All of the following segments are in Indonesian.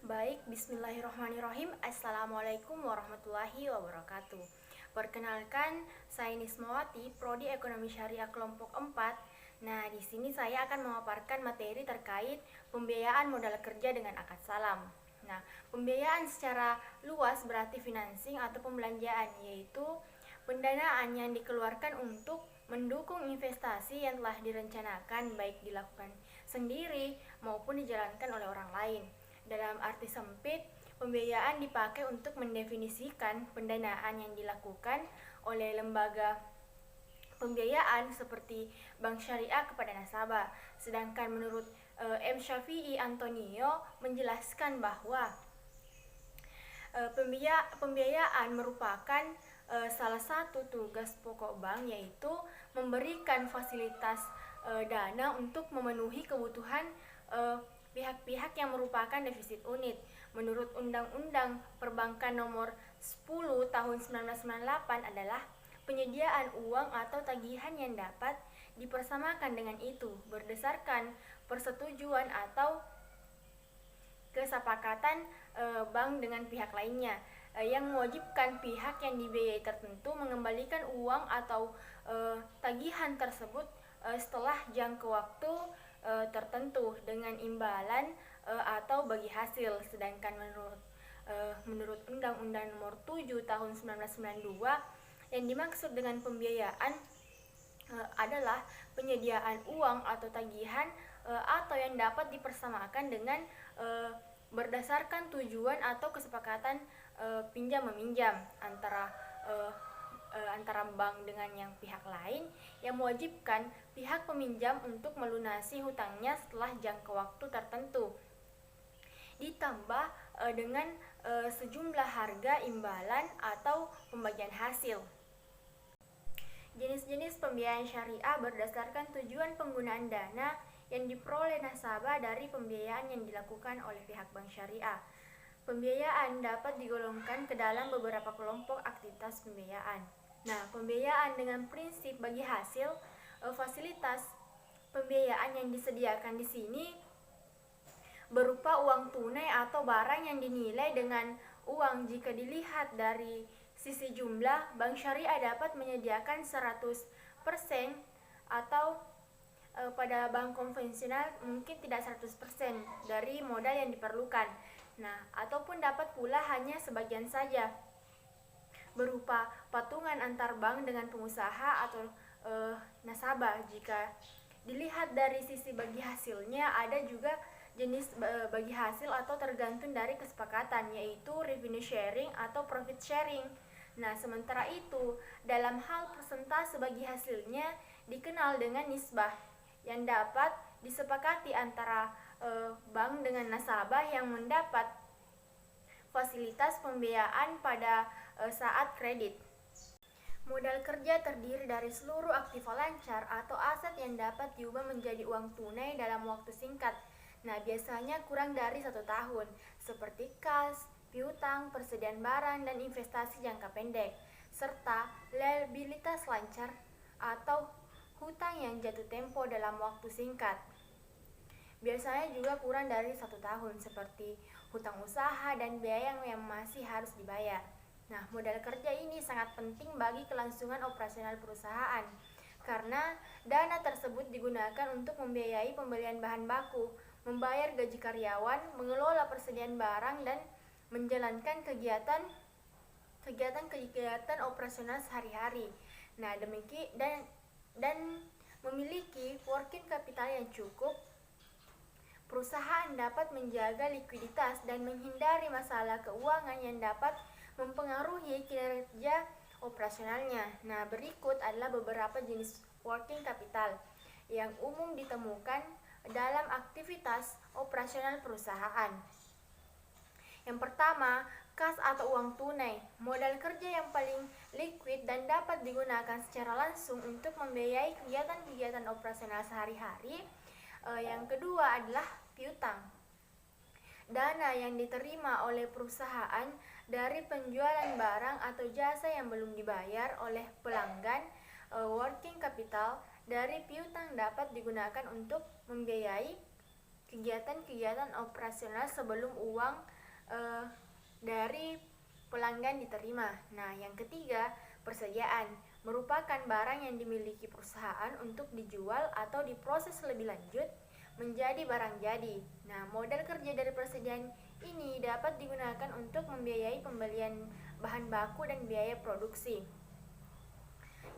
Baik, bismillahirrahmanirrahim. Assalamualaikum warahmatullahi wabarakatuh. Perkenalkan, saya Nismawati, Prodi Ekonomi Syariah Kelompok 4. Nah, di sini saya akan memaparkan materi terkait pembiayaan modal kerja dengan akad salam. Nah, pembiayaan secara luas berarti financing atau pembelanjaan, yaitu pendanaan yang dikeluarkan untuk mendukung investasi yang telah direncanakan baik dilakukan sendiri maupun dijalankan oleh orang lain. Dalam arti sempit, pembiayaan dipakai untuk mendefinisikan pendanaan yang dilakukan oleh lembaga pembiayaan seperti bank syariah kepada nasabah. Sedangkan menurut M. Syafi'i Antonio menjelaskan bahwa pembiayaan merupakan salah satu tugas pokok bank, yaitu memberikan fasilitas dana untuk memenuhi kebutuhan pihak-pihak yang merupakan defisit unit. Menurut Undang-Undang Perbankan Nomor 10 Tahun 1998 adalah penyediaan uang atau tagihan yang dapat dipersamakan dengan itu berdasarkan persetujuan atau kesepakatan bank dengan pihak lainnya, yang mewajibkan pihak yang dibiayai tertentu mengembalikan uang atau tagihan tersebut setelah jangka waktu tertentu dengan imbalan atau bagi hasil. Sedangkan menurut Undang-Undang Nomor 7 Tahun 1992, yang dimaksud dengan pembiayaan adalah penyediaan uang atau tagihan atau yang dapat dipersamakan dengan berdasarkan tujuan atau kesepakatan pinjam meminjam antara bank dengan yang pihak lain, yang mewajibkan pihak peminjam untuk melunasi hutangnya setelah jangka waktu tertentu, ditambah dengan sejumlah harga imbalan atau pembagian hasil. Jenis-jenis pembiayaan syariah berdasarkan tujuan penggunaan dana yang diperoleh nasabah dari pembiayaan yang dilakukan oleh pihak bank syariah. Pembiayaan dapat digolongkan ke dalam beberapa kelompok aktivitas pembiayaan. Nah, pembiayaan dengan prinsip bagi hasil, fasilitas pembiayaan yang disediakan di sini berupa uang tunai atau barang yang dinilai dengan uang. Jika dilihat dari sisi jumlah, bank syariah dapat menyediakan 100%, atau pada bank konvensional mungkin tidak 100% dari modal yang diperlukan. Nah, ataupun dapat pula hanya sebagian saja berupa patungan antar bank dengan pengusaha atau nasabah. Jika dilihat dari sisi bagi hasilnya, ada juga jenis bagi hasil atau tergantung dari kesepakatan, yaitu revenue sharing atau profit sharing. Nah, sementara itu dalam hal persentase bagi hasilnya dikenal dengan nisbah, yang dapat disepakati antara bank dengan nasabah yang mendapat fasilitas pembiayaan pada saat kredit. Modal kerja terdiri dari seluruh aktiva lancar atau aset yang dapat diubah menjadi uang tunai dalam waktu singkat. Nah, biasanya kurang dari 1 tahun, seperti kas, piutang, persediaan barang, dan investasi jangka pendek, serta liabilitas lancar atau hutang yang jatuh tempo dalam waktu singkat. Biasanya juga kurang dari 1 tahun, seperti hutang usaha dan biaya yang masih harus dibayar. Nah, modal kerja ini sangat penting bagi kelangsungan operasional perusahaan, karena dana tersebut digunakan untuk membiayai pembelian bahan baku, membayar gaji karyawan, mengelola persediaan barang, dan menjalankan kegiatan operasional sehari-hari. Nah, demikian dan memiliki working capital yang cukup, perusahaan dapat menjaga likuiditas dan menghindari masalah keuangan yang dapat mempengaruhi kinerja operasionalnya. Nah, berikut adalah beberapa jenis working capital yang umum ditemukan dalam aktivitas operasional perusahaan. Yang pertama, kas atau uang tunai, modal kerja yang paling liquid dan dapat digunakan secara langsung untuk membiayai kegiatan-kegiatan operasional sehari-hari. Yang kedua adalah piutang, dana yang diterima oleh perusahaan dari penjualan barang atau jasa yang belum dibayar oleh pelanggan. Working capital dari piutang dapat digunakan untuk membiayai kegiatan-kegiatan operasional sebelum uang dari pelanggan diterima. Nah, yang ketiga, persediaan merupakan barang yang dimiliki perusahaan untuk dijual atau diproses lebih lanjut menjadi barang jadi. Nah, modal kerja dari persediaan ini dapat digunakan untuk membiayai pembelian bahan baku dan biaya produksi.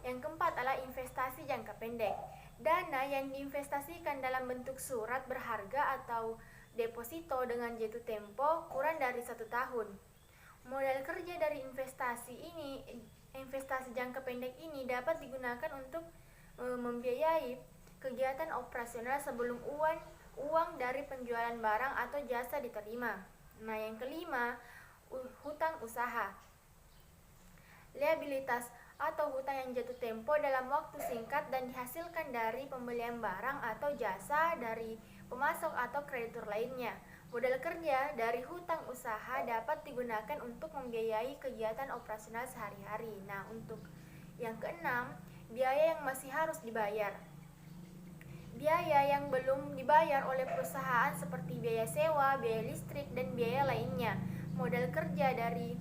Yang keempat adalah investasi jangka pendek. Dana yang diinvestasikan dalam bentuk surat berharga atau deposito dengan jatuh tempo kurang dari 1 tahun. Modal kerja dari investasi jangka pendek ini dapat digunakan untuk membiayai kegiatan operasional sebelum uang dari penjualan barang atau jasa diterima. Nah, yang kelima, hutang usaha. Liabilitas atau hutang yang jatuh tempo dalam waktu singkat dan dihasilkan dari pembelian barang atau jasa dari pemasok atau kreditur lainnya. Modal kerja dari hutang usaha dapat digunakan untuk membiayai kegiatan operasional sehari-hari. Nah, untuk yang keenam, biaya yang masih harus dibayar. Biaya yang belum dibayar oleh perusahaan seperti biaya sewa, biaya listrik, dan biaya lainnya. Modal kerja dari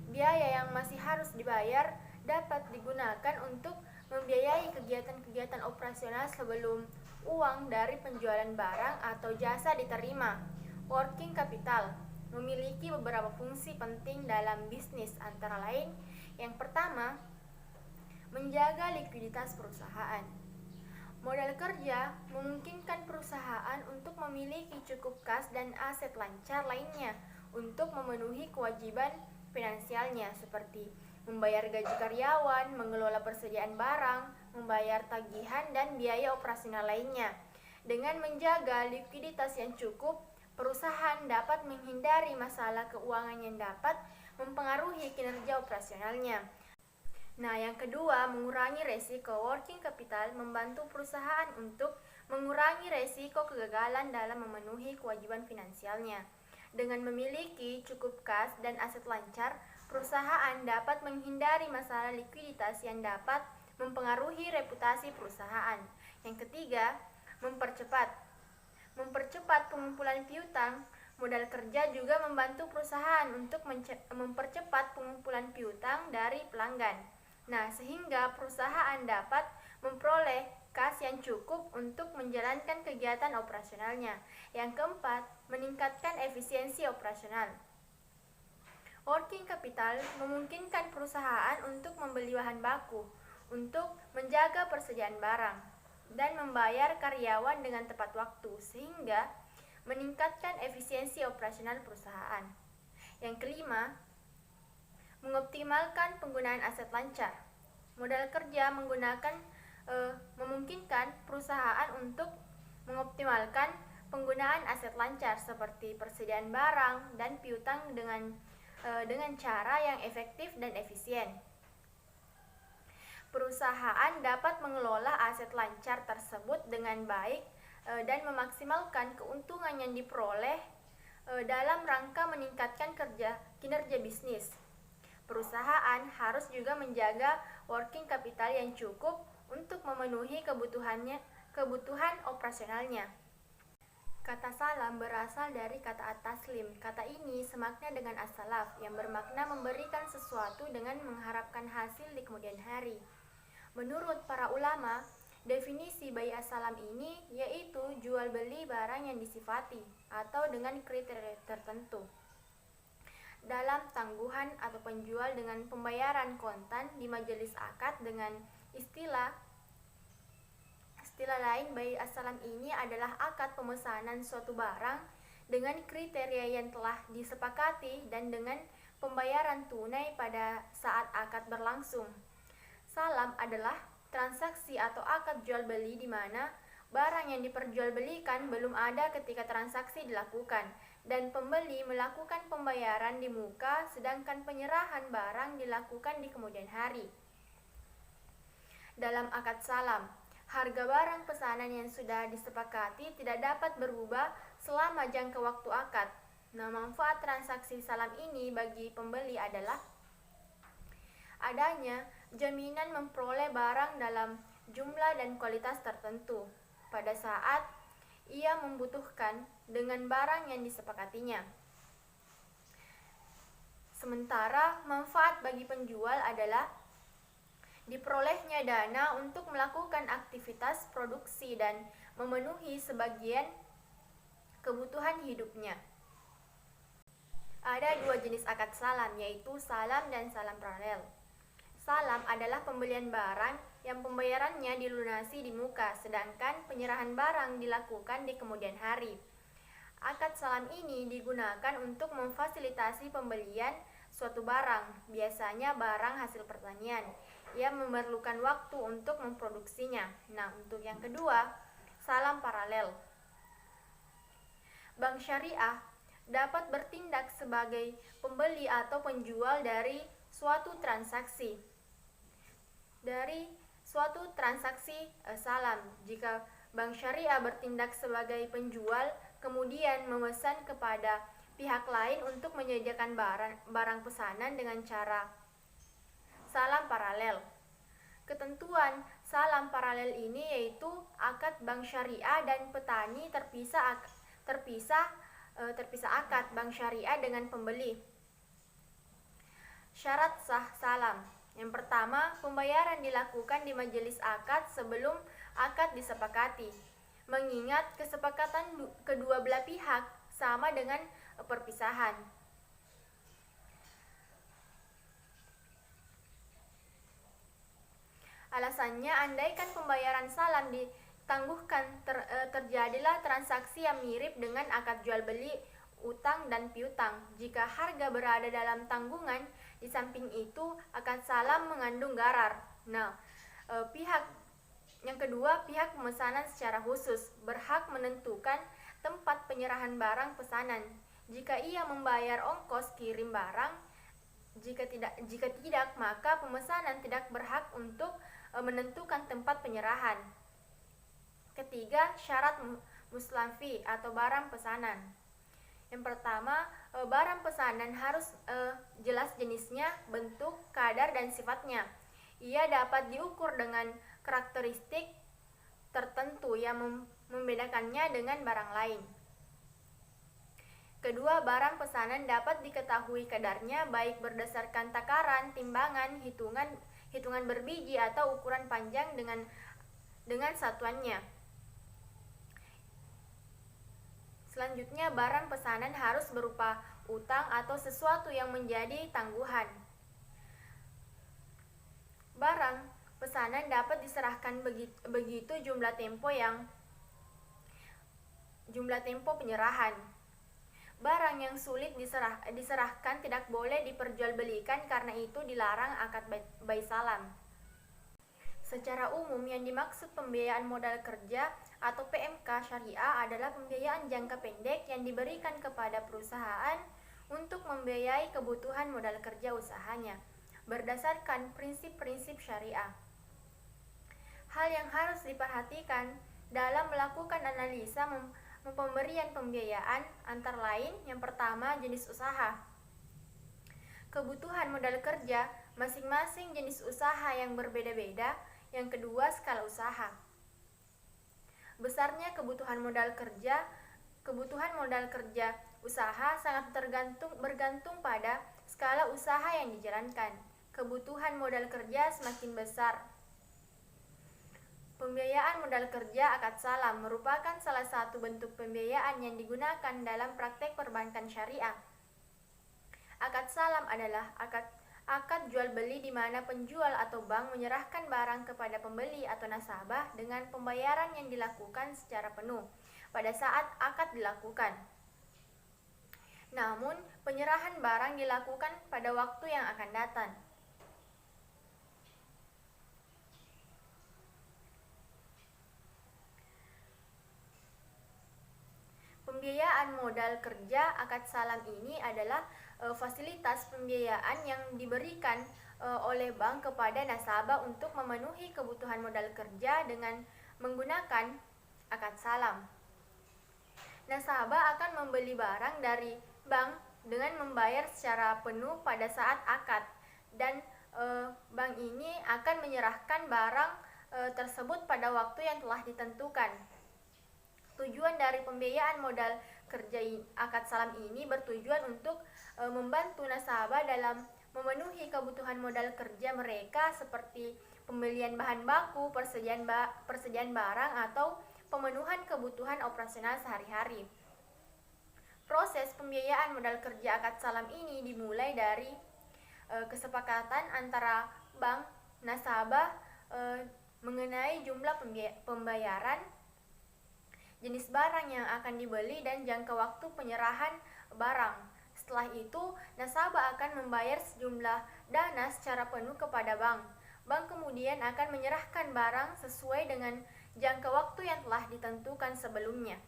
biaya yang masih harus dibayar dapat digunakan untuk membiayai kegiatan-kegiatan operasional sebelum uang dari penjualan barang atau jasa diterima. Working capital memiliki beberapa fungsi penting dalam bisnis, antara lain yang pertama, menjaga likuiditas perusahaan. Modal kerja memungkinkan perusahaan untuk memiliki cukup kas dan aset lancar lainnya untuk memenuhi kewajiban finansialnya seperti membayar gaji karyawan, mengelola persediaan barang, membayar tagihan, dan biaya operasional lainnya. Dengan menjaga likuiditas yang cukup, perusahaan dapat menghindari masalah keuangan yang dapat mempengaruhi kinerja operasionalnya. Nah, yang kedua, mengurangi resiko. Working capital membantu perusahaan untuk mengurangi resiko kegagalan dalam memenuhi kewajiban finansialnya. Dengan memiliki cukup kas dan aset lancar, perusahaan dapat menghindari masalah likuiditas yang dapat mempengaruhi reputasi perusahaan. Yang ketiga, mempercepat pengumpulan piutang. Modal kerja juga membantu perusahaan untuk mempercepat pengumpulan piutang dari pelanggan. Nah, sehingga perusahaan dapat memperoleh kas yang cukup untuk menjalankan kegiatan operasionalnya. Yang keempat, meningkatkan efisiensi operasional. Working capital memungkinkan perusahaan untuk membeli bahan baku, untuk menjaga persediaan barang, dan membayar karyawan dengan tepat waktu, sehingga meningkatkan efisiensi operasional perusahaan. Yang kelima, mengoptimalkan penggunaan aset lancar. Modal kerja memungkinkan perusahaan untuk mengoptimalkan penggunaan aset lancar seperti persediaan barang dan piutang dengan cara yang efektif dan efisien. Perusahaan dapat mengelola aset lancar tersebut dengan baik dan memaksimalkan keuntungan yang diperoleh dalam rangka meningkatkan kinerja bisnis. Perusahaan harus juga menjaga working capital yang cukup untuk memenuhi kebutuhan operasionalnya. Kata salam berasal dari kata at-taslim. Kata ini semakna dengan as-salaf, yang bermakna memberikan sesuatu dengan mengharapkan hasil di kemudian hari. Menurut para ulama, definisi bai as-salam ini yaitu jual beli barang yang disifati atau dengan kriteria tertentu dalam tangguhan atau penjual dengan pembayaran kontan di majelis akad. Dengan istilah lain, bai as-salam ini adalah akad pemesanan suatu barang dengan kriteria yang telah disepakati dan dengan pembayaran tunai pada saat akad berlangsung. Salam adalah transaksi atau akad jual beli di mana barang yang diperjualbelikan belum ada ketika transaksi dilakukan dan pembeli melakukan pembayaran di muka, sedangkan penyerahan barang dilakukan di kemudian hari. Dalam akad salam, harga barang pesanan yang sudah disepakati tidak dapat berubah selama jangka waktu akad. Nah, manfaat transaksi salam ini bagi pembeli adalah adanya jaminan memperoleh barang dalam jumlah dan kualitas tertentu pada saat ia membutuhkan dengan barang yang disepakatinya. Sementara manfaat bagi penjual adalah diperolehnya dana untuk melakukan aktivitas produksi dan memenuhi sebagian kebutuhan hidupnya. Ada dua jenis akad salam, yaitu salam dan salam paralel. Salam adalah pembelian barang yang pembayarannya dilunasi di muka, sedangkan penyerahan barang dilakukan di kemudian hari. Akad salam ini digunakan untuk memfasilitasi pembelian suatu barang, biasanya barang hasil pertanian, yang memerlukan waktu untuk memproduksinya. Nah, untuk yang kedua, salam paralel. Bank syariah dapat bertindak sebagai pembeli atau penjual dari suatu transaksi salam. Jika bank syariah bertindak sebagai penjual, kemudian memesan kepada pihak lain untuk menyediakan barang pesanan dengan cara salam paralel. Ketentuan salam paralel ini yaitu akad bank syariah dan petani terpisah akad bank syariah dengan pembeli. Syarat sah salam. Yang pertama, pembayaran dilakukan di majelis akad sebelum akad disepakati, mengingat kesepakatan kedua belah pihak sama dengan perpisahan. Alasannya, andaikan pembayaran salam ditangguhkan, terjadilah transaksi yang mirip dengan akad jual beli utang dan piutang. Jika harga berada dalam tanggungan, di samping itu akad salam mengandung gharar. Nah, yang kedua, pihak pemesanan secara khusus berhak menentukan tempat penyerahan barang pesanan. Jika ia membayar ongkos kirim barang, jika tidak, maka pemesanan tidak berhak untuk menentukan tempat penyerahan. Ketiga, syarat muslamfi atau barang pesanan. Yang pertama, barang pesanan harus jelas jenisnya, bentuk, kadar, dan sifatnya. Ia dapat diukur dengan karakteristik tertentu yang membedakannya dengan barang lain. Kedua, barang pesanan dapat diketahui kadarnya baik berdasarkan takaran, timbangan, hitungan berbiji atau ukuran panjang dengan satuannya. Selanjutnya, barang pesanan harus berupa utang atau sesuatu yang menjadi tangguhan. Barang pesanan dapat diserahkan begitu jumlah tempo penyerahan. Barang yang sulit diserahkan tidak boleh diperjualbelikan, karena itu dilarang akad bai salam. Secara umum, yang dimaksud pembiayaan modal kerja atau PMK syariah adalah pembiayaan jangka pendek yang diberikan kepada perusahaan untuk membiayai kebutuhan modal kerja usahanya berdasarkan prinsip-prinsip syariah. Hal yang harus diperhatikan dalam melakukan analisa pemberian pembiayaan antara lain, yang pertama, jenis usaha. Kebutuhan modal kerja masing-masing jenis usaha yang berbeda-beda. Yang kedua, skala usaha. Besarnya kebutuhan modal kerja usaha sangat bergantung pada skala usaha yang dijalankan. Kebutuhan modal kerja semakin besar. Pembiayaan modal kerja akad salam merupakan salah satu bentuk pembiayaan yang digunakan dalam praktek perbankan syariah. Akad salam adalah akad jual beli di mana penjual atau bank menyerahkan barang kepada pembeli atau nasabah dengan pembayaran yang dilakukan secara penuh pada saat akad dilakukan. Namun, penyerahan barang dilakukan pada waktu yang akan datang. Pembiayaan modal kerja akad salam ini adalah fasilitas pembiayaan yang diberikan oleh bank kepada nasabah untuk memenuhi kebutuhan modal kerja dengan menggunakan akad salam. Nasabah akan membeli barang dari bank dengan membayar secara penuh pada saat akad, dan bank ini akan menyerahkan barang tersebut pada waktu yang telah ditentukan. Tujuan dari pembiayaan modal kerja akad salam ini bertujuan untuk membantu nasabah dalam memenuhi kebutuhan modal kerja mereka seperti pembelian bahan baku, persediaan barang, atau pemenuhan kebutuhan operasional sehari-hari. Proses pembiayaan modal kerja akad salam ini dimulai dari kesepakatan antara bank nasabah mengenai jumlah pembayaran, jenis barang yang akan dibeli, dan jangka waktu penyerahan barang. Setelah itu, nasabah akan membayar sejumlah dana secara penuh kepada bank. Bank kemudian akan menyerahkan barang sesuai dengan jangka waktu yang telah ditentukan sebelumnya.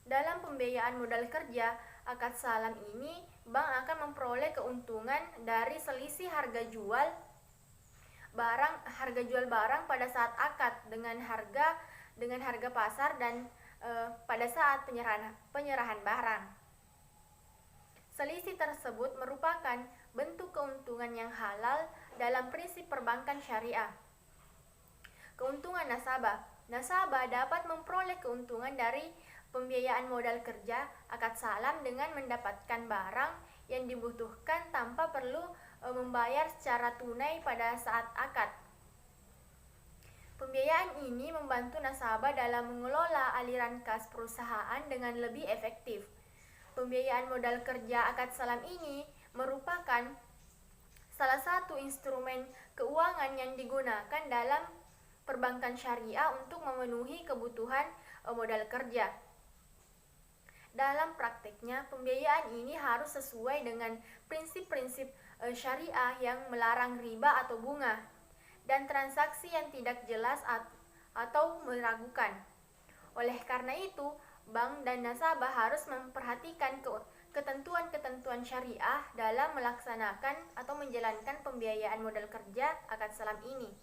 Dalam pembiayaan modal kerja akad salam ini, bank akan memperoleh keuntungan dari selisih harga jual barang pada saat akad dengan harga pasar dan pada saat penyerahan barang. Selisih tersebut merupakan bentuk keuntungan yang halal dalam prinsip perbankan syariah. Keuntungan nasabah. Nasabah dapat memperoleh keuntungan dari pembiayaan modal kerja akad salam dengan mendapatkan barang yang dibutuhkan tanpa perlu membayar secara tunai pada saat akad. Pembiayaan ini membantu nasabah dalam mengelola aliran kas perusahaan dengan lebih efektif. Pembiayaan modal kerja akad salam ini merupakan salah satu instrumen keuangan yang digunakan dalam perbankan syariah untuk memenuhi kebutuhan modal kerja. Dalam prakteknya, pembiayaan ini harus sesuai dengan prinsip-prinsip syariah yang melarang riba atau bunga, dan transaksi yang tidak jelas atau meragukan. Oleh karena itu, bank dan nasabah harus memperhatikan ketentuan-ketentuan syariah dalam melaksanakan atau menjalankan pembiayaan modal kerja akad salam ini.